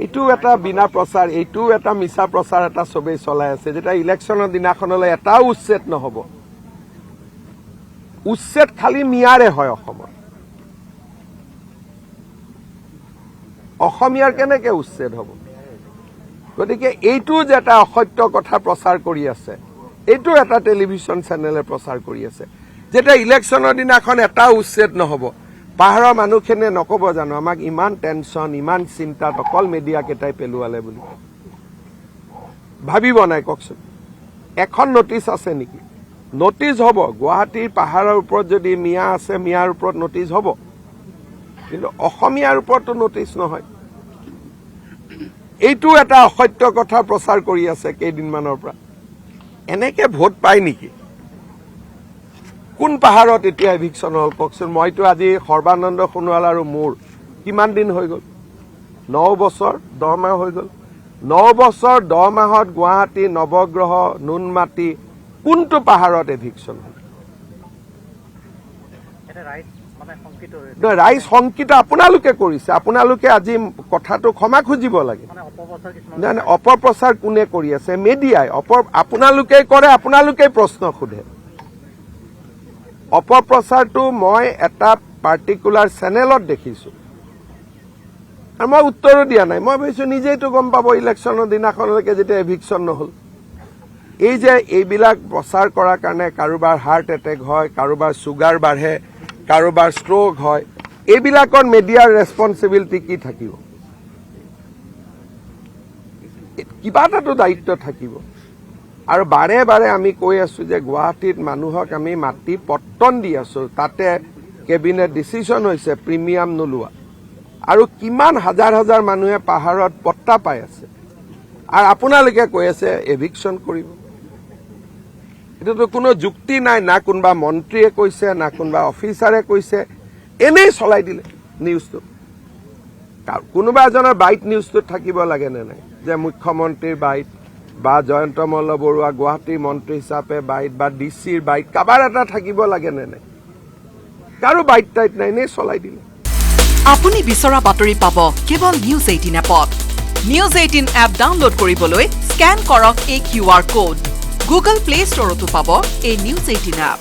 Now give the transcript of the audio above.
এইটো এটা বিনা প্ৰচাৰ, এইটো এটা মিছা প্ৰচাৰ এটা চবেই চলাই আছে, যেতিয়া ইলেকশ্যনৰ দিনাখনলৈ এটাও উচ্ছেদ নহব। উচ্ছেদ খালি মিয়াৰে হয় অসমত। অসমীয়াৰ কেনেকে উচ্ছেদ হ'ব? গতিকে এইটো যে এটা অসত্য কথা প্ৰচাৰ কৰি আছে, এইটো এটা টেলিভিছন চেনেলে প্ৰচাৰ কৰি আছে, যেতিয়া ইলেকশ্যনৰ দিনাখন এটাও উচ্ছেদ নহব। পাহাৰৰ মানুহখিনিয়ে নকব জানো আমাক ইমান টেনচন, ইমান চিন্তাত অকল মিডিয়াকেইটাই পেলোৱালে বুলি? ভাবিব নাই কওকচোন? এখন নটিচ আছে নেকি? নটিচ হ'ব। গুৱাহাটীৰ পাহাৰৰ ওপৰত যদি মিয়া আছে, মিয়াৰ ওপৰত নটিচ হ'ব, কিন্তু অসমীয়াৰ ওপৰতো নটিচ নহয়। এইটো এটা অসত্য কথা প্ৰচাৰ কৰি আছে কেইদিনমানৰ পৰা। এনেকে ভোট পায় নেকি? কোন পাহাৰত এতিয়া এভিকশ্যন হ'ল কওকচোন? মইতো আজি সৰ্বানন্দ সোণোৱাল আৰু মোৰ কিমান দিন হৈ গ'ল? 9 বছৰ 10 মাহ হৈ গ'ল। 9 বছৰ 10 মাহত গুৱাহাটী, নৱগ্ৰহ, নুনমাটি কোনটো পাহাৰত এভিকশ্যন হ'ল? ৰাইজ শংকিত আপোনালোকে কৰিছে। আপোনালোকে আজি কথাটো ক্ষমা খুজিব লাগে। অপপ্ৰচাৰ কোনে কৰি আছে? মিডিয়াই। আপোনালোকেই কৰে, আপোনালোকেই প্ৰশ্ন সোধে। অপপ্ৰচাৰটো মই এটা পাৰ্টিকুলাৰ চেনেলত দেখিছো আৰু মই উত্তৰো দিয়া নাই। মই ভাবিছো নিজেইতো গম পাব ইলেকশ্যনৰ দিনাখনলৈকে যেতিয়া এভিকশ্যন নহল। এই যে এইবিলাক প্ৰচাৰ কৰাৰ কাৰণে কাৰোবাৰ হাৰ্ট এটেক হয়, কাৰোবাৰ চুগাৰ বাঢ়ে, কাৰোবাৰ ষ্ট্ৰোক হয়, এইবিলাকৰ মিডিয়াৰ ৰেছপন্সিবিলিটি কি থাকিব? কিবা এটাতো দায়িত্ব থাকিব। আৰু বাৰে বাৰে আমি কৈ আছো যে গুৱাহাটীত মানুহক আমি মাটি পট্টন দি আছো, তাতে কেবিনেট ডিচিশ্যন হৈছে প্ৰিমিয়াম নোলোৱা, আৰু কিমান হাজাৰ হাজাৰ মানুহে পাহাৰত পট্টা পাই আছে, আৰু আপোনালোকে কৈ আছে এভিকশ্যন কৰিব। এইটোতো কোনো যুক্তি নাই। না কোনোবা মন্ত্ৰীয়ে কৈছে, না কোনোবা অফিচাৰে কৈছে, এনেই চলাই দিলে নিউজটো। কোনোবা এজনৰ বাইট নিউজটোত থাকিব লাগে নে নাই? যে মুখ্যমন্ত্ৰীৰ বাইট বা জয়ন্ত মল্ল বৰুৱা গুৱাহাটীৰ মন্ত্ৰী হিচাপে বাইট বা ডিচিৰ বাইট কাবাৰ এটা থাকিব লাগে নে নাই? কাৰো বাইট টাইট নাই, এনেই চলাই দিলে। আপুনি বিচৰা বাতৰি পাব কেৱল নিউজ 18 এপত। নিউজ 18 এপ ডাউনলোড কৰিবলৈ স্কেন কৰক এই QR কোড। গুগল প্লে ষ্টৰতো পাব এই নিউজ 18 এপ।